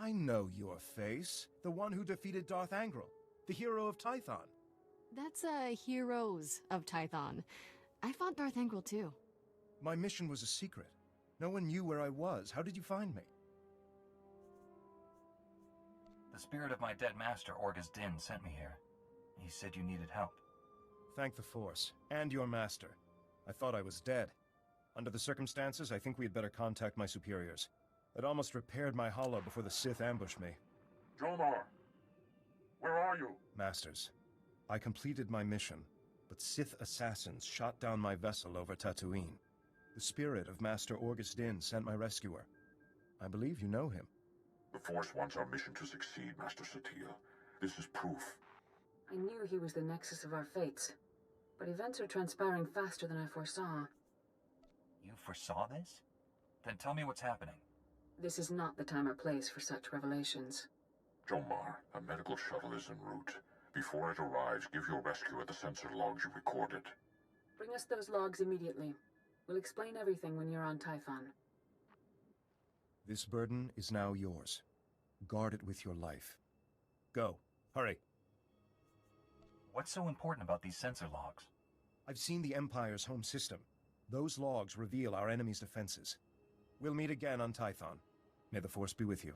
I know your face. The one who defeated Darth Angral, the hero of Tython. That's, Heroes of Tython. I fought Darth Angral too. My mission was a secret. No one knew where I was. How did you find me? The spirit of my dead master, Orgus Din, sent me here. He said you needed help. Thank the Force, and your master. I thought I was dead. Under the circumstances, I think we had better contact my superiors. I'd almost repaired my holo before the Sith ambushed me. Jomar! Where are you? Masters, I completed my mission, but Sith assassins shot down my vessel over Tatooine. The spirit of Master Orgus Din sent my rescuer. I believe you know him. The Force wants our mission to succeed, Master SWTOR. This is proof. I knew he was the nexus of our fates, but events are transpiring faster than I foresaw. You foresaw this? Then tell me what's happening. This is not the time or place for such revelations. Jomar, a medical shuttle is en route. Before it arrives, give your rescuer the sensor logs you recorded. Bring us those logs immediately. We'll explain everything when you're on Typhon. This burden is now yours. Guard it with your life. Go. Hurry. What's so important about these sensor logs? I've seen the Empire's home system. Those logs reveal our enemy's defenses. We'll meet again on Tython. May the Force be with you.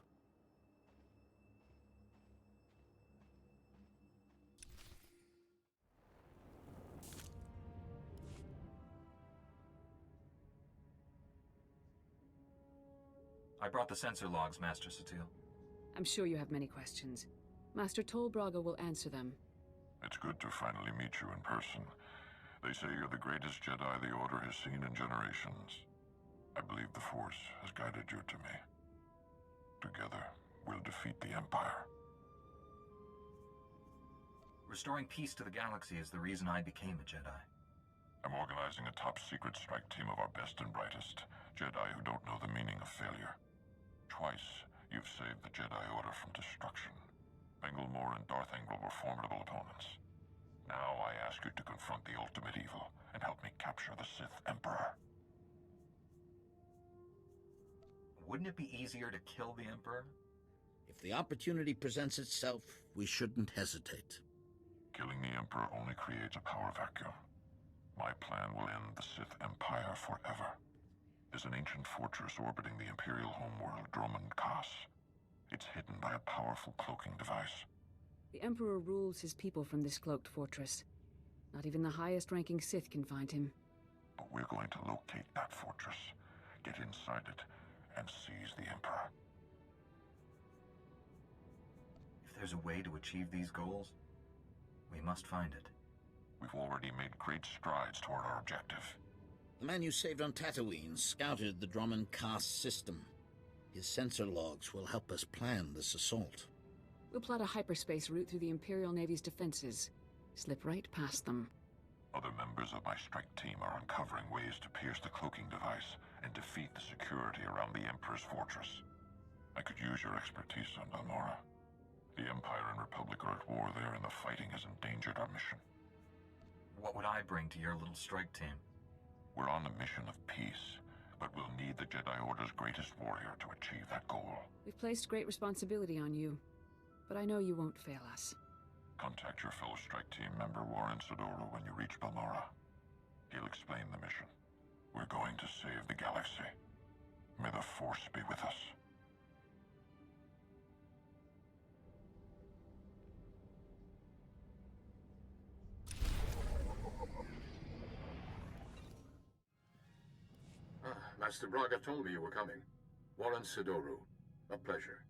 I brought the sensor logs, Master SWTOR. I'm sure you have many questions. Master Tol Braga will answer them. It's good to finally meet you in person. They say you're the greatest Jedi the Order has seen in generations. I believe the Force has guided you to me. Together, we'll defeat the Empire. Restoring peace to the galaxy is the reason I became a Jedi. I'm organizing a top-secret strike team of our best and brightest, Jedi who don't know the meaning of failure. Twice, you've saved the Jedi Order from destruction. Bengalmore and Darth Angral were formidable opponents. Now I ask you to confront the ultimate evil and help me capture the Sith Emperor. Wouldn't it be easier to kill the Emperor? If the opportunity presents itself, we shouldn't hesitate. Killing the Emperor only creates a power vacuum. My plan will end the Sith Empire forever. There's an ancient fortress orbiting the Imperial homeworld, Dromund Kaas. It's hidden by a powerful cloaking device. The Emperor rules his people from this cloaked fortress. Not even the highest-ranking Sith can find him. But we're going to locate that fortress, get inside it, and seize the Emperor. If there's a way to achieve these goals, we must find it. We've already made great strides toward our objective. The man you saved on Tatooine scouted the Dromund Kaas system. His sensor logs will help us plan this assault. We'll plot a hyperspace route through the Imperial Navy's defenses. Slip right past them. Other members of my strike team are uncovering ways to pierce the cloaking device and defeat the security around the Emperor's fortress. I could use your expertise on Balmorra. The Empire and Republic are at war there, and the fighting has endangered our mission. What would I bring to your little strike team? We're on a mission of peace, but we'll need the Jedi Order's greatest warrior to achieve that goal. We've placed great responsibility on you, but I know you won't fail us. Contact your fellow strike team member Warren Sidoro when you reach Balmorra. He'll explain the mission. We're going to save the galaxy. May the Force be with us. Master Braga told me you were coming. Warren Sidoro. A pleasure.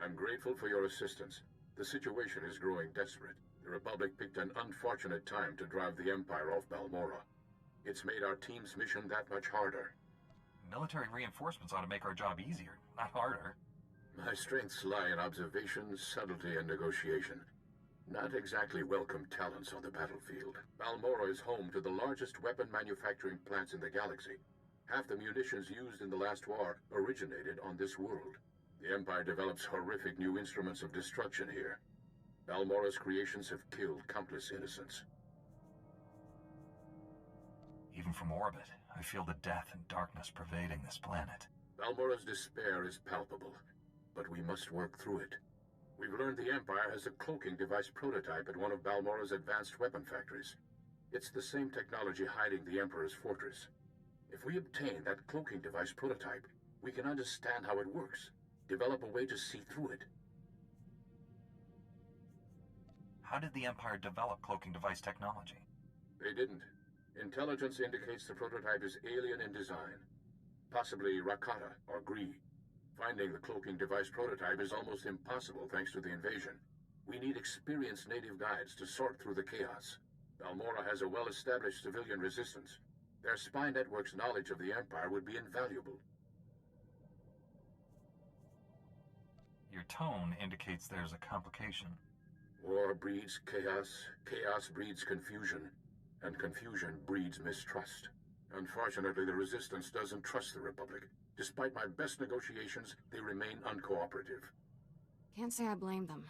I'm grateful for your assistance. The situation is growing desperate. The Republic picked an unfortunate time to drive the Empire off Balmorra. It's made our team's mission that much harder. Military reinforcements ought to make our job easier, not harder. My strengths lie in observation, subtlety, and negotiation. Not exactly welcome talents on the battlefield. Balmorra is home to the largest weapon manufacturing plants in the galaxy. Half the munitions used in the last war originated on this world. The Empire develops horrific new instruments of destruction here. Balmorra's creations have killed countless innocents. Even from orbit, I feel the death and darkness pervading this planet. Balmorra's despair is palpable. but we must work through it. We've learned the Empire has a cloaking device prototype at one of Balmora's advanced weapon factories. It's the same technology hiding the Emperor's fortress. If we obtain that cloaking device prototype, we can understand how it works, develop a way to see through it. How did the Empire develop cloaking device technology? They didn't. Intelligence indicates the prototype is alien in design. Possibly Rakata or Gree. Finding the cloaking device prototype is almost impossible thanks to the invasion. We need experienced native guides to sort through the chaos. Balmora has a well-established civilian resistance. Their spy network's knowledge of the Empire would be invaluable. Your tone indicates there's a complication. War breeds chaos, chaos breeds confusion, and confusion breeds mistrust. Unfortunately, the Resistance doesn't trust the Republic. Despite my best negotiations, they remain uncooperative. Can't say I blame them.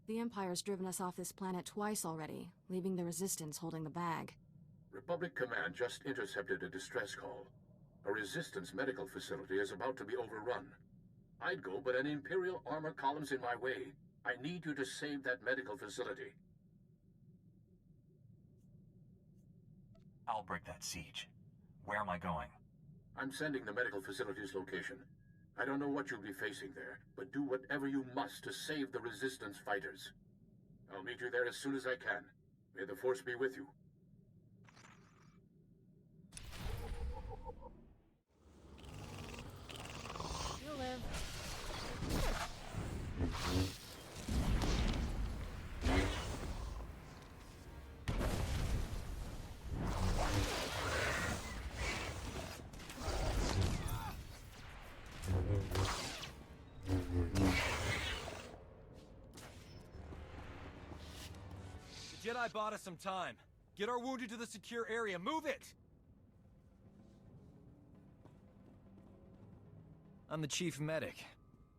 The Empire's driven us off this planet twice already, leaving the Resistance holding the bag. Republic Command just intercepted a distress call. A Resistance medical facility is about to be overrun. I'd go, but an Imperial armor column's in my way. I need you to save that medical facility. I'll break that siege. Where am I going? I'm sending the medical facility's location. I don't know what you'll be facing there, but do whatever you must to save the Resistance fighters. I'll meet you there as soon as I can. May the Force be with you. You'll live. The Jedi bought us some time. Get our wounded to the secure area. Move it! I'm the chief medic.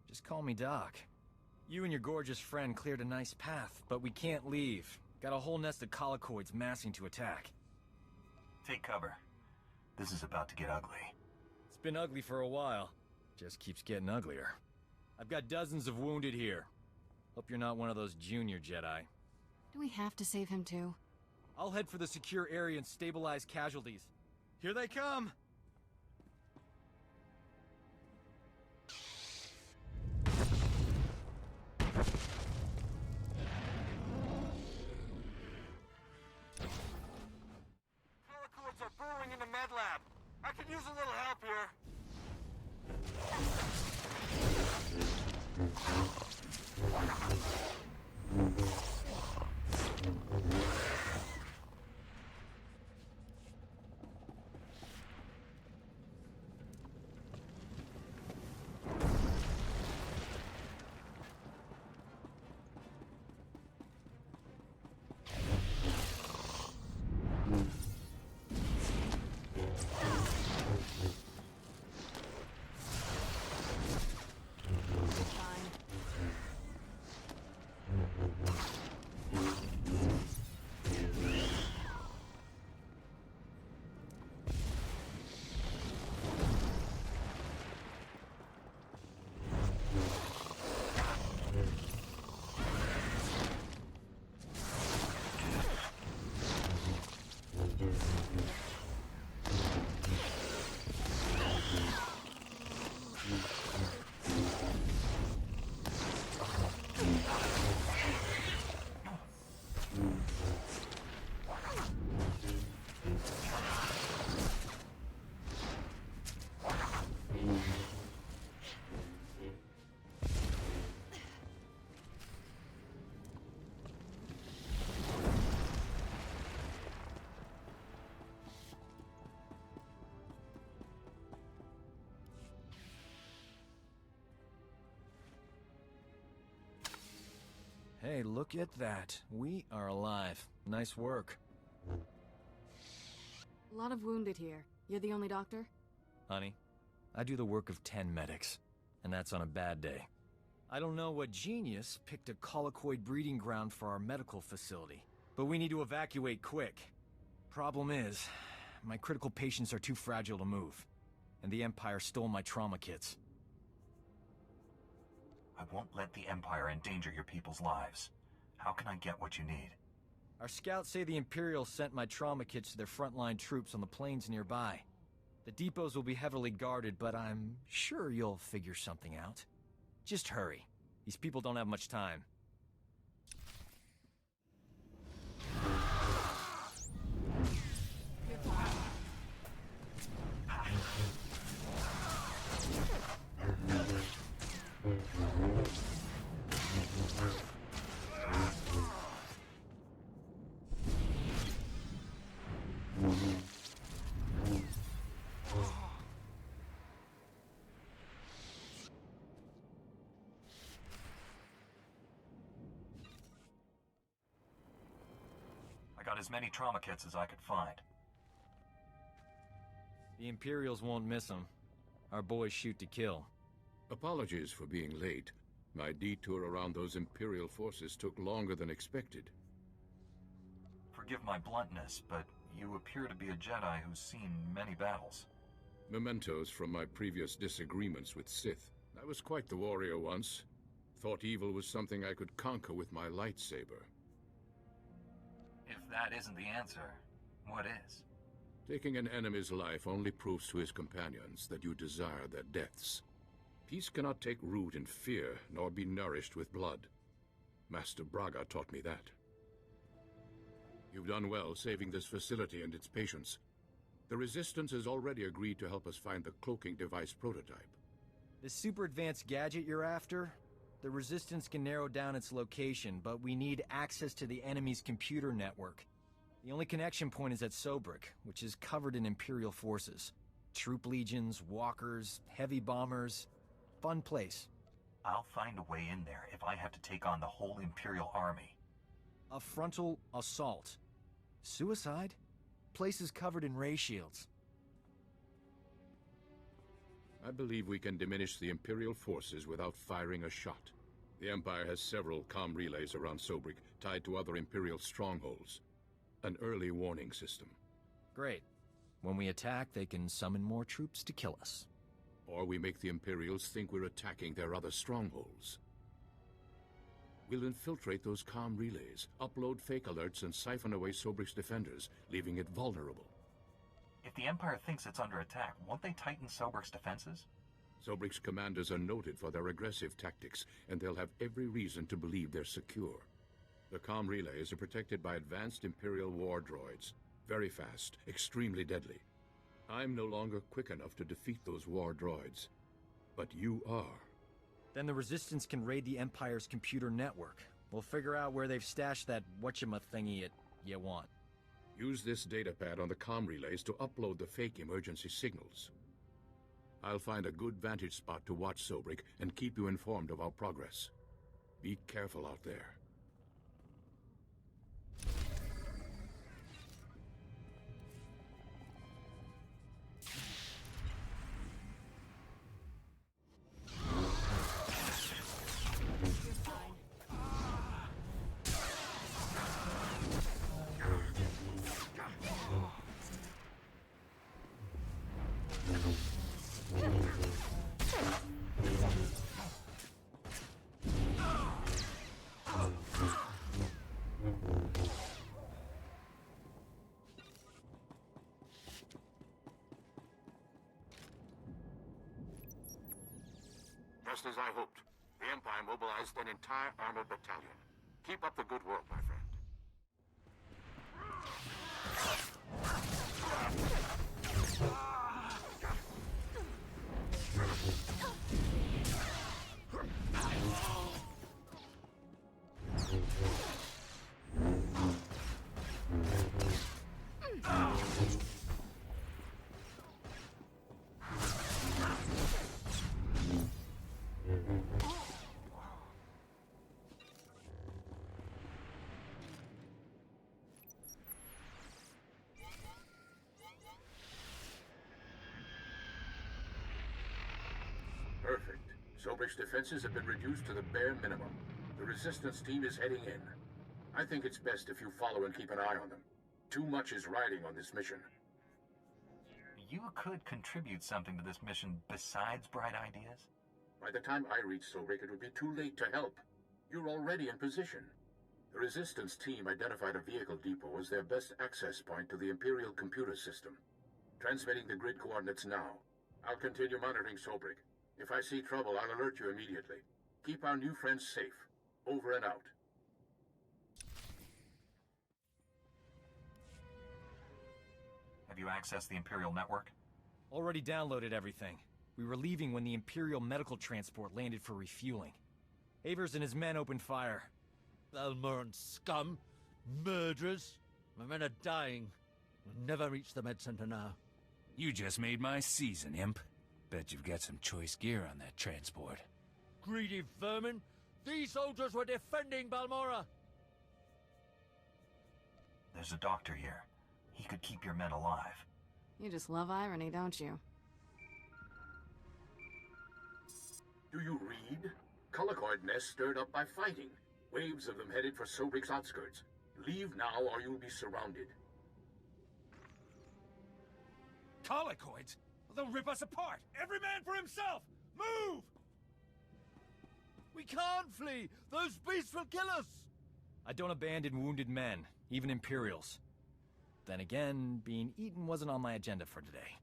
Just call me Doc. You and your gorgeous friend cleared a nice path, but we can't leave. Got a whole nest of colicoids massing to attack. Take cover. This is about to get ugly. It's been ugly for a while. Just keeps getting uglier. I've got dozens of wounded here. Hope you're not one of those junior Jedi. Do we have to save him too? I'll head for the secure area and stabilize casualties. Here they come! Colicoids are burrowing into med lab. I could use a little help here. Hey, look at that. We are alive. Nice work. A lot of wounded here. You're the only doctor? Honey, I do the work of 10 medics, and that's on a bad day. I don't know what genius picked a colicoid breeding ground for our medical facility, but we need to evacuate quick. Problem is, my critical patients are too fragile to move, and the Empire stole my trauma kits. I won't let the Empire endanger your people's lives. How can I get what you need? Our scouts say the Imperials sent my trauma kits to their frontline troops on the plains nearby. The depots will be heavily guarded, but I'm sure you'll figure something out. Just hurry. These people don't have much time. I got as many trauma kits as I could find. The Imperials won't miss them. Our boys shoot to kill. Apologies for being late. My detour around those Imperial forces took longer than expected. Forgive my bluntness, but you appear to be a Jedi who's seen many battles. Mementos from my previous disagreements with Sith. I was quite the warrior once. Thought evil was something I could conquer with my lightsaber. If that isn't the answer, what is? Taking an enemy's life only proves to his companions that you desire their deaths. Peace cannot take root in fear, nor be nourished with blood. Master Braga taught me that. You've done well saving this facility and its patients. The Resistance has already agreed to help us find the cloaking device prototype. The super advanced gadget you're after? The Resistance can narrow down its location, but we need access to the enemy's computer network. The only connection point is at Sobrik, which is covered in Imperial forces. Troop legions, walkers, heavy bombers. Fun place. I'll find a way in there if I have to take on the whole Imperial army. A frontal assault. Suicide? Place is covered in ray shields. I believe we can diminish the Imperial forces without firing a shot. The Empire has several comm relays around Sobrik, tied to other Imperial strongholds. An early warning system. Great. When we attack, they can summon more troops to kill us. Or we make the Imperials think we're attacking their other strongholds. We'll infiltrate those comm relays, upload fake alerts, and siphon away Sobrik's defenders, leaving it vulnerable. If the Empire thinks it's under attack, won't they tighten Sobrik's defenses? Sobrik's commanders are noted for their aggressive tactics, and they'll have every reason to believe they're secure. The comm relays are protected by advanced Imperial war droids. Very fast, extremely deadly. I'm no longer quick enough to defeat those war droids. But you are. Then the Resistance can raid the Empire's computer network. We'll figure out where they've stashed that whatchamacallit you want. Use this datapad on the comm relays to upload the fake emergency signals. I'll find a good vantage spot to watch Sobrik and keep you informed of our progress. Be careful out there. Just as I hoped, the Empire mobilized an entire armored battalion. Keep up the good work, my friend. Perfect. Sobrik's defenses have been reduced to the bare minimum. The Resistance team is heading in. I think it's best if you follow and keep an eye on them. Too much is riding on this mission. You could contribute something to this mission besides bright ideas? By the time I reach Sobrik, it would be too late to help. You're already in position. The Resistance team identified a vehicle depot as their best access point to the Imperial computer system. Transmitting the grid coordinates now. I'll continue monitoring Sobrik. If I see trouble, I'll alert you immediately. Keep our new friends safe. Over and out. Have you accessed the Imperial network? Already downloaded everything. We were leaving when the Imperial medical transport landed for refueling. Avers and his men opened fire. Balmoran scum! Murderers! My men are dying. We'll never reach the med center now. You just made my season, imp. Bet you've got some choice gear on that transport. Greedy vermin! These soldiers were defending Balmora! There's a doctor here. He could keep your men alive. You just love irony, don't you? Do you read? Colicoid nests stirred up by fighting. Waves of them headed for Sobrik's outskirts. Leave now or you'll be surrounded. Colicoids? They'll rip us apart! Every man for himself! Move! We can't flee! Those beasts will kill us! I don't abandon wounded men, even Imperials. Then again, being eaten wasn't on my agenda for today.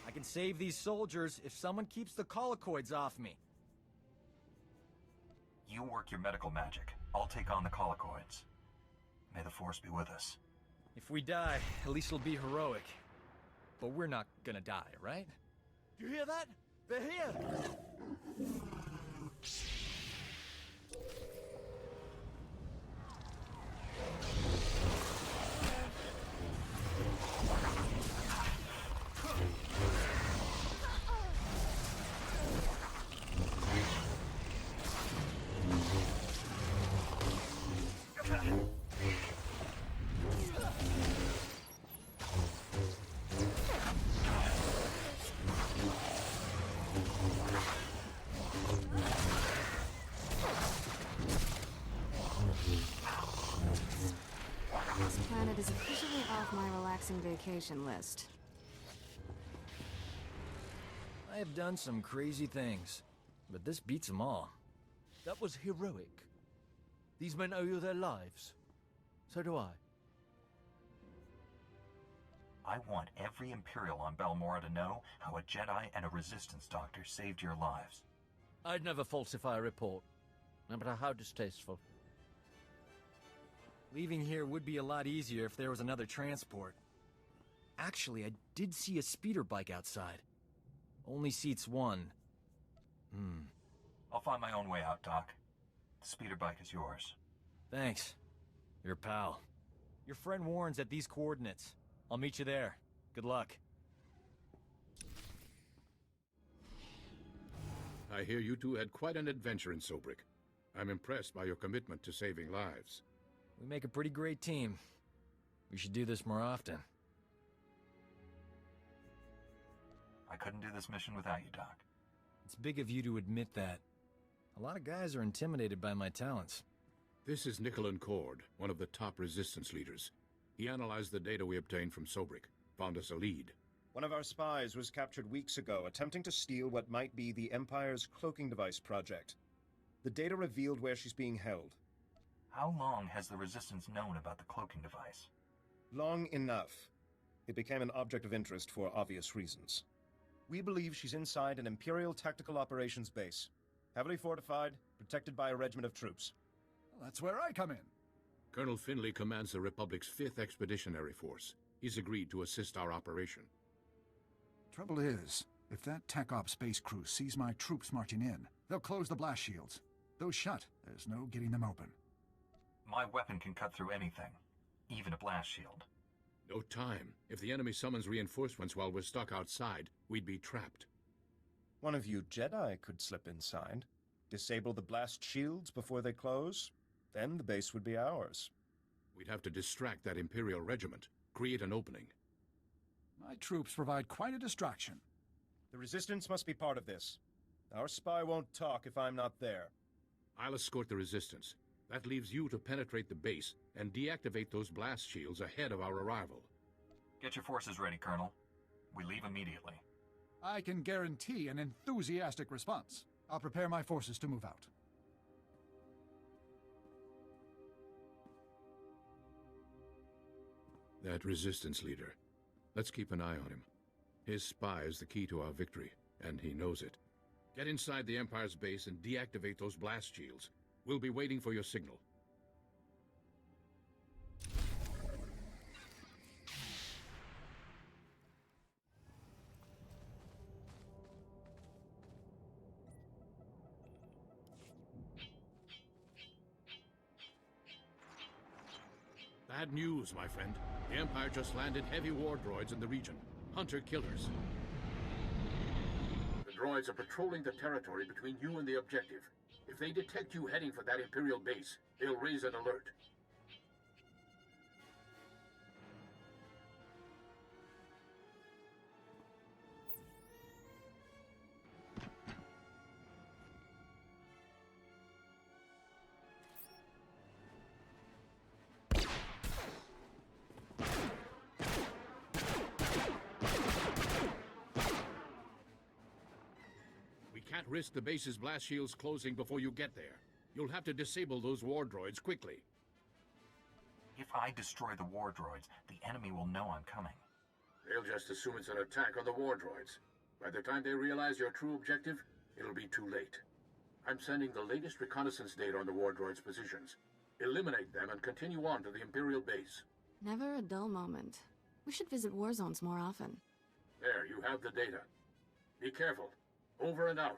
I can save these soldiers if someone keeps the colicoids off me. You work your medical magic. I'll take on the colicoids. May the Force be with us. If we die, at least it'll be heroic. But we're not gonna die, right? Do you hear that? They're here! This planet is officially off my relaxing vacation list. I have done some crazy things, but this beats them all. That was heroic. These men owe you their lives. So do I. I want every Imperial on Balmora to know how a Jedi and a Resistance doctor saved your lives. I'd never falsify a report, no matter how distasteful. Leaving here would be a lot easier if there was another transport. Actually, I did see a speeder bike outside. Only seats one. I'll find my own way out, Doc. The speeder bike is yours. Thanks. Your pal. Your friend Warren's at these coordinates. I'll meet you there. Good luck. I hear you two had quite an adventure in Sobrik. I'm impressed by your commitment to saving lives. We make a pretty great team. We should do this more often. I couldn't do this mission without you, Doc. It's big of you to admit that. A lot of guys are intimidated by my talents. This is Nicholan Cord, one of the top Resistance leaders. He analyzed the data we obtained from Sobrik, found us a lead. One of our spies was captured weeks ago, attempting to steal what might be the Empire's cloaking device project. The data revealed where she's being held. How long has the Resistance known about the cloaking device? Long enough. It became an object of interest for obvious reasons. We believe she's inside an Imperial Tactical Operations base. Heavily fortified, protected by a regiment of troops. Well, that's where I come in. Colonel Finley commands the Republic's 5th Expeditionary Force. He's agreed to assist our operation. Trouble is, if that Tech Op space crew sees my troops marching in, they'll close the blast shields. Those shut, there's no getting them open. My weapon can cut through anything, even a blast shield. No time. If the enemy summons reinforcements while we're stuck outside, we'd be trapped. One of you Jedi could slip inside, disable the blast shields before they close, then the base would be ours. We'd have to distract that Imperial regiment, create an opening. My troops provide quite a distraction. The Resistance must be part of this. Our spy won't talk if I'm not there. I'll escort the resistance. That leaves you to penetrate the base and deactivate those blast shields ahead of our arrival. Get your forces ready, Colonel. We leave immediately. I can guarantee an enthusiastic response. I'll prepare my forces to move out. That resistance leader. Let's keep an eye on him. His spy is the key to our victory, and he knows it. Get inside the Empire's base and deactivate those blast shields. We'll be waiting for your signal. Bad news, my friend. The Empire just landed heavy war droids in the region. Hunter-killers. The droids are patrolling the territory between you and the objective. If they detect you heading for that Imperial base, they'll raise an alert. Can't risk the base's blast shields closing before you get there. You'll have to disable those war droids quickly. If I destroy the war droids, the enemy will know I'm coming. They'll just assume it's an attack on the war droids. By the time they realize your true objective, it'll be too late. I'm sending the latest reconnaissance data on the war droids' positions. Eliminate them and continue on to the Imperial base. Never a dull moment. We should visit war zones more often. There, you have the data. Be careful. Over and out.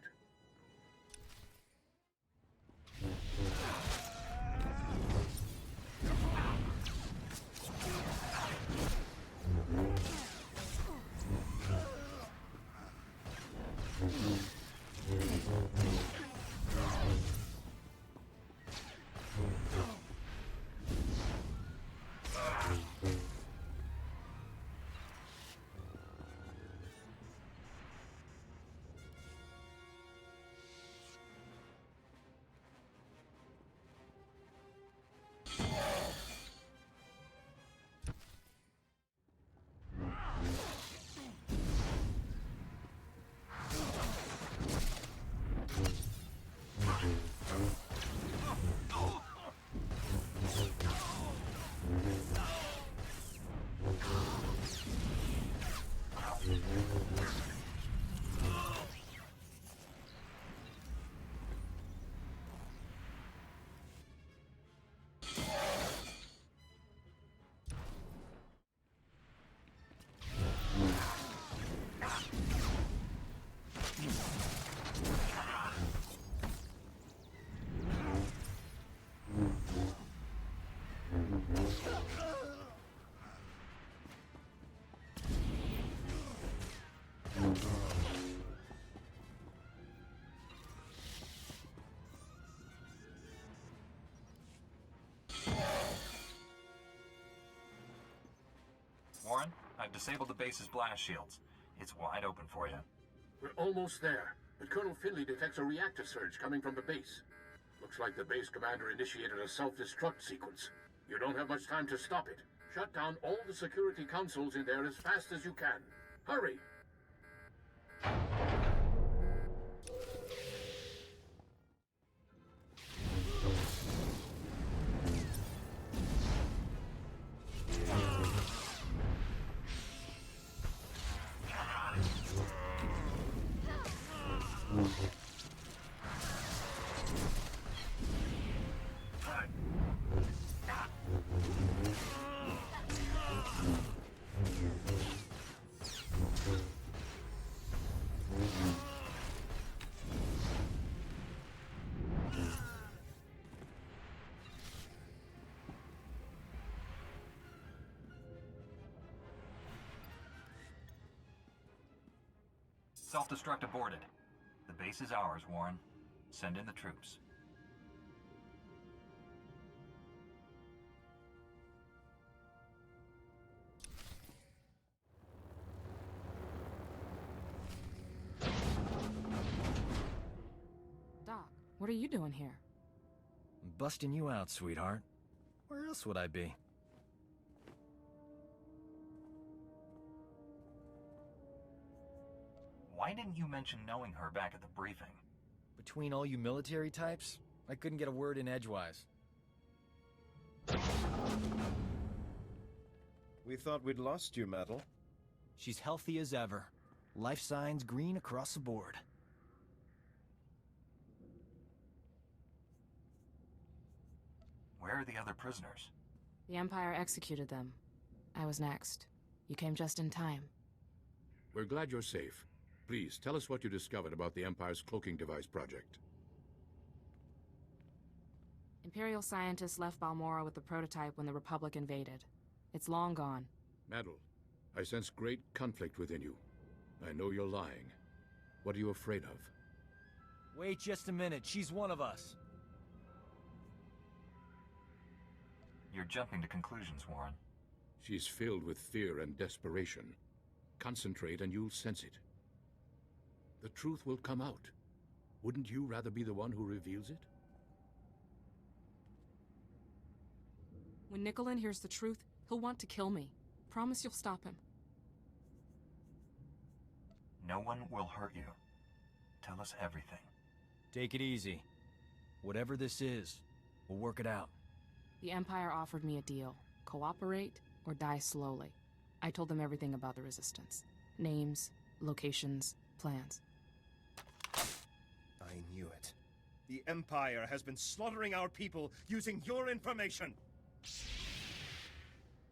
Warren, I've disabled the base's blast shields. It's wide open for you. We're almost there, but Colonel Finley detects a reactor surge coming from the base. Looks like the base commander initiated a self-destruct sequence. You don't have much time to stop it. Shut down all the security consoles in there as fast as you can. Hurry! Self-destruct aborted. The base is ours, Warren. Send in the troops. What are you doing here? I'm busting you out, sweetheart. Where else would I be? Why didn't you mention knowing her back at the briefing? Between all you military types, I couldn't get a word in edgewise. We thought we'd lost you, Metal. She's healthy as ever. Life signs green across the board. Where are the other prisoners? The Empire executed them. I was next. You came just in time. We're glad you're safe. Please, tell us what you discovered about the Empire's cloaking device project. Imperial scientists left Balmora with the prototype when the Republic invaded. It's long gone. Metal, I sense great conflict within you. I know you're lying. What are you afraid of? Wait just a minute, she's one of us. You're jumping to conclusions, Warren. She's filled with fear and desperation. Concentrate and you'll sense it. The truth will come out. Wouldn't you rather be the one who reveals it? When Nicolin hears the truth, he'll want to kill me. Promise you'll stop him. No one will hurt you. Tell us everything. Take it easy. Whatever this is, we'll work it out. The Empire offered me a deal. Cooperate or die slowly. I told them everything about the Resistance. Names, locations, plans. I knew it. The Empire has been slaughtering our people using your information!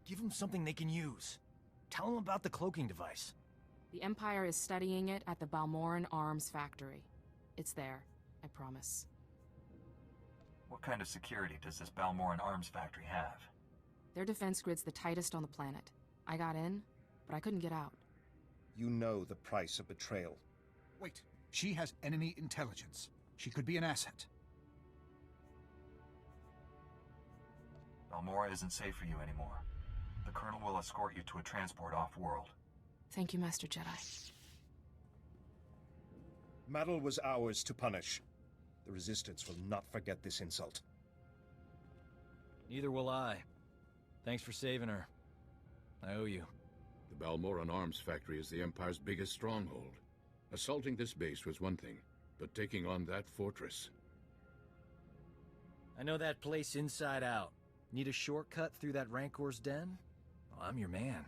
Give them something they can use. Tell them about the cloaking device. The Empire is studying it at the Balmoran Arms Factory. It's there, I promise. What kind of security does this Balmoran Arms Factory have? Their defense grid's the tightest on the planet. I got in, but I couldn't get out. You know the price of betrayal. Wait, she has enemy intelligence. She could be an asset. Balmora isn't safe for you anymore. The Colonel will escort you to a transport off-world. Thank you, Master Jedi. Metal was ours to punish. The Resistance will not forget this insult. Neither will I. Thanks for saving her. I owe you. The Balmoran Arms Factory is the Empire's biggest stronghold. Assaulting this base was one thing, but taking on that fortress... I know that place inside out. Need a shortcut through that Rancor's den? Well, I'm your man.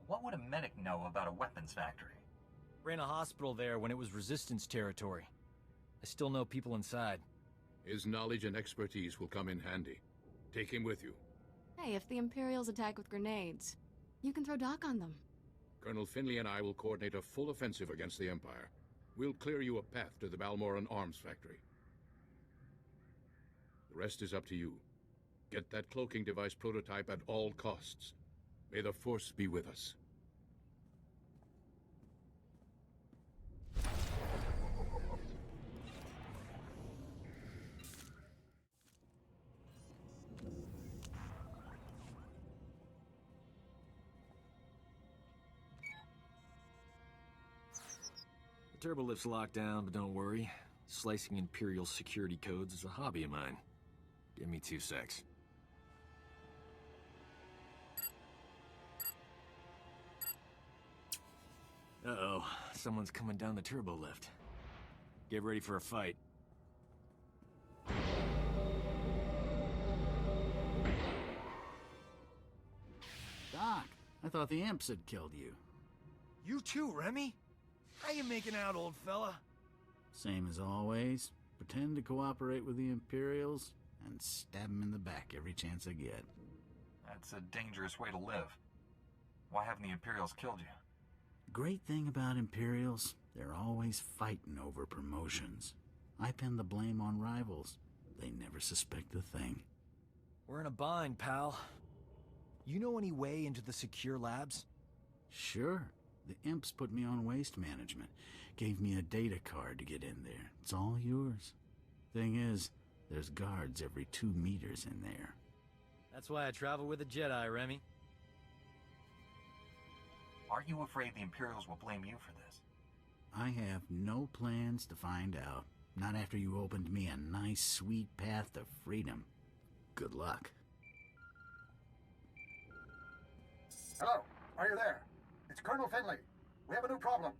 What would a medic know about a weapons factory? Ran a hospital there when it was Resistance territory. I still know people inside. His knowledge and expertise will come in handy. Take him with you. Hey, if the Imperials attack with grenades, you can throw Doc on them. Colonel Finley and I will coordinate a full offensive against the Empire. We'll clear you a path to the Balmoran Arms Factory. The rest is up to you. Get that cloaking device prototype at all costs. May the Force be with us. The turbolift's locked down, but don't worry. Slicing Imperial security codes is a hobby of mine. Give me 2 secs. Uh-oh, someone's coming down the turbo lift. Get ready for a fight. Doc, I thought the imps had killed you. You too, Remy? How you making out, old fella? Same as always. Pretend to cooperate with the Imperials and stab them in the back every chance I get. That's a dangerous way to live. Why haven't the Imperials killed you? Great thing about Imperials, they're always fighting over promotions. I pin the blame on rivals. They never suspect a thing. We're in a bind, pal. You know any way into the secure labs? Sure. The imps put me on waste management. Gave me a data card to get in there. It's all yours. Thing is, there's guards every 2 meters in there. That's why I travel with a Jedi, Remy. Aren't you afraid the Imperials will blame you for this? I have no plans to find out. Not after you opened me a nice, sweet path to freedom. Good luck. Hello, are you there? It's Colonel Finley. We have a new problem.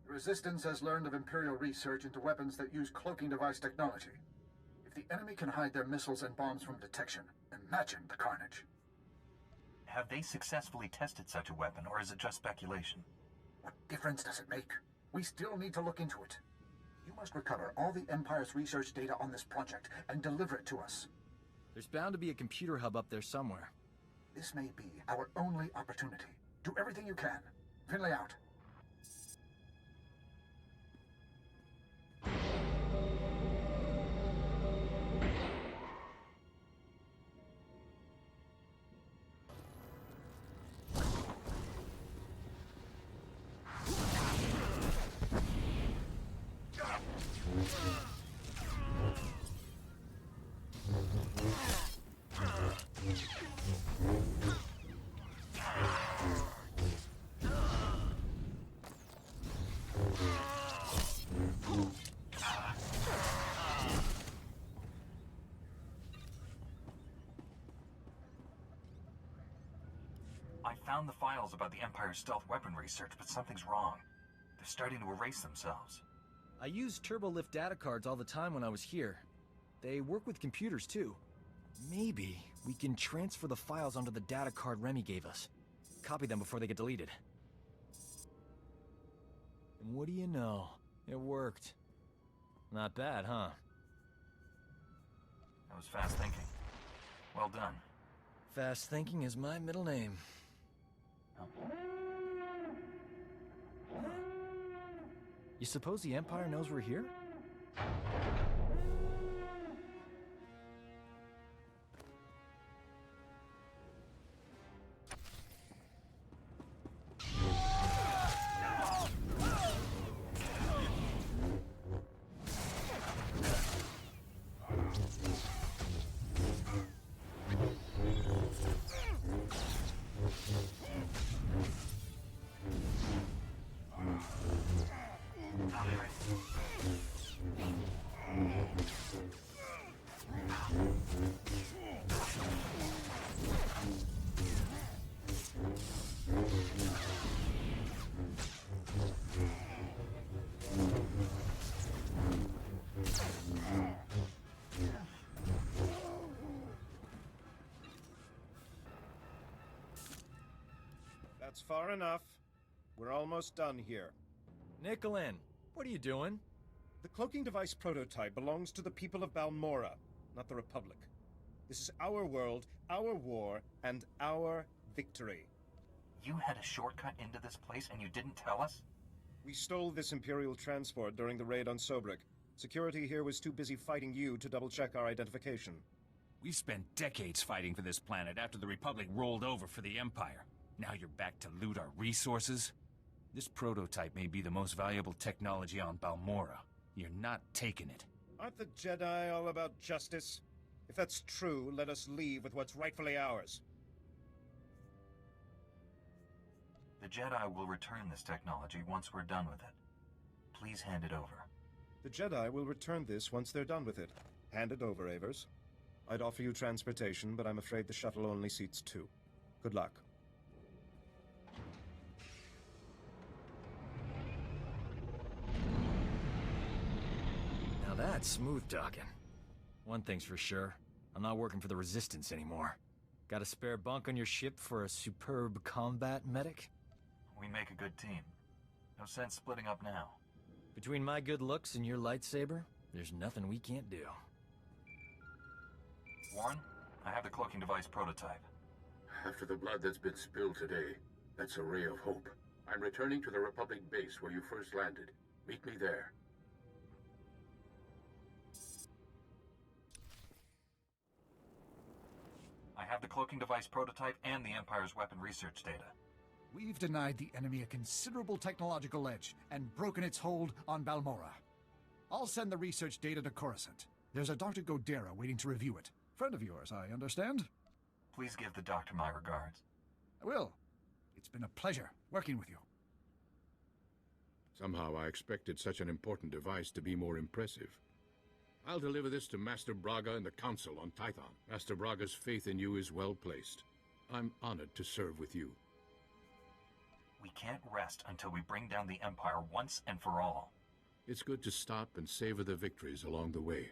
The Resistance has learned of Imperial research into weapons that use cloaking device technology. If the enemy can hide their missiles and bombs from detection, imagine the carnage. Have they successfully tested such a weapon, or is it just speculation? What difference does it make? We still need to look into it. You must recover all the Empire's research data on this project and deliver it to us. There's bound to be a computer hub up there somewhere. This may be our only opportunity. Do everything you can. Finley out. I found the files about the Empire's stealth weapon research, but something's wrong. They're starting to erase themselves. I used turbolift data cards all the time when I was here. They work with computers, too. Maybe we can transfer the files onto the data card Remy gave us. Copy them before they get deleted. And what do you know? It worked. Not bad, huh? That was fast thinking. Well done. Fast thinking is my middle name. You suppose the Empire knows we're here? That's far enough. We're almost done here. Nicolin, what are you doing? The cloaking device prototype belongs to the people of Balmora, not the Republic. This is our world, our war, and our victory. You had a shortcut into this place and you didn't tell us? We stole this Imperial transport during the raid on Sobrik. Security here was too busy fighting you to double-check our identification. We spent decades fighting for this planet after the Republic rolled over for the Empire. Now you're back to loot our resources? This prototype may be the most valuable technology on Balmora. You're not taking it. Aren't the Jedi all about justice? If that's true, let us leave with what's rightfully ours. The Jedi will return this technology once we're done with it. Please hand it over. The Jedi will return this once they're done with it. Hand it over, Avers. I'd offer you transportation, but I'm afraid the shuttle only seats 2. Good luck. Now that's smooth talking. One thing's for sure, I'm not working for the Resistance anymore. Got a spare bunk on your ship for a superb combat medic? We make a good team. No sense splitting up now. Between my good looks and your lightsaber, there's nothing we can't do. Warren, I have the cloaking device prototype. After the blood that's been spilled today, that's a ray of hope. I'm returning to the Republic base where you first landed. Meet me there. I have the cloaking device prototype and the Empire's weapon research data. We've denied the enemy a considerable technological edge and broken its hold on Balmora. I'll send the research data to Coruscant. There's a Dr. Godera waiting to review it. Friend of yours, I understand? Please give the doctor my regards. I will. It's been a pleasure working with you. Somehow I expected such an important device to be more impressive. I'll deliver this to Master Braga and the Council on Tython. Master Braga's faith in you is well placed. I'm honored to serve with you. We can't rest until we bring down the Empire once and for all. It's good to stop and savor the victories along the way.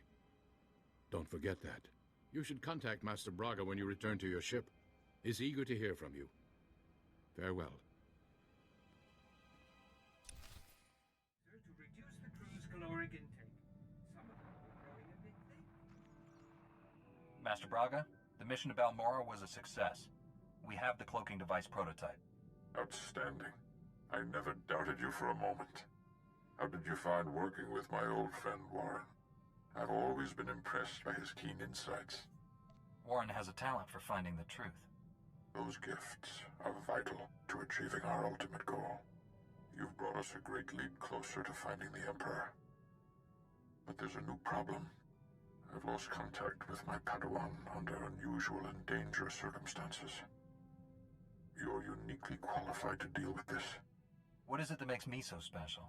Don't forget that. You should contact Master Braga when you return to your ship. He's eager to hear from you. Farewell. To reduce the crew's caloric intake. Some of them were growing a bit late. Master Braga, the mission to Balmora was a success. We have the cloaking device prototype. Outstanding. I never doubted you for a moment. How did you find working with my old friend, Warren? I've always been impressed by his keen insights. Warren has a talent for finding the truth. Those gifts are vital to achieving our ultimate goal. You've brought us a great leap closer to finding the Emperor. But there's a new problem. I've lost contact with my Padawan under unusual and dangerous circumstances. You're uniquely qualified to deal with this. What is it that makes me so special?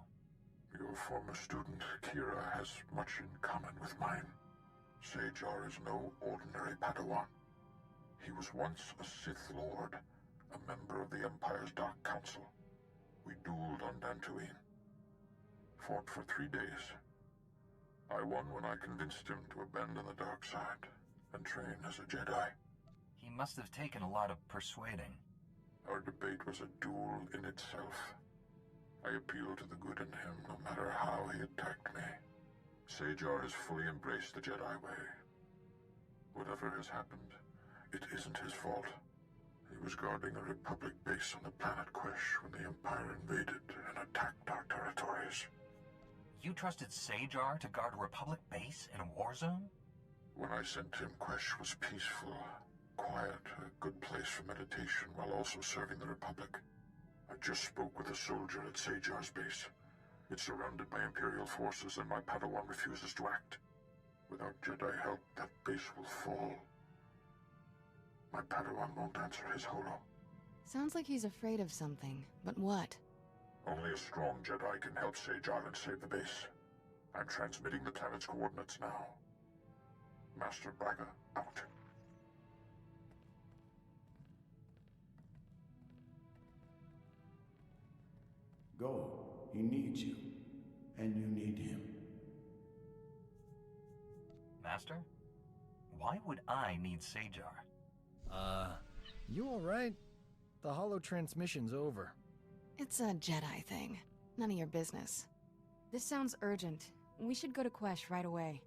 Your former student, Kira, has much in common with mine. SWTOR is no ordinary Padawan. He was once a Sith Lord, a member of the Empire's Dark Council. We dueled on Dantooine. Fought for 3 days. I won when I convinced him to abandon the dark side and train as a Jedi. He must have taken a lot of persuading. Our debate was a duel in itself. I appealed to the good in him no matter how he attacked me. SWTOR has fully embraced the Jedi way. Whatever has happened, it isn't his fault. He was guarding a Republic base on the planet Quesh when the Empire invaded and attacked our territories. You trusted SWTOR to guard a Republic base in a war zone? When I sent him, Quesh was peaceful, quiet, a good place for meditation while also serving the Republic. I just spoke with a soldier at SWTOR's base. It's surrounded by Imperial forces and my Padawan refuses to act. Without Jedi help, that base will fall. My Padawan won't answer his holo. Sounds like he's afraid of something, but what? Only a strong Jedi can help SWTOR and save the base. I'm transmitting the planet's coordinates now. Master Braga, out. Go. He needs you. And you need him. Master? Why would I need SWTOR? You alright? The holo transmission's over. It's a Jedi thing. None of your business. This sounds urgent. We should go to Quesh right away.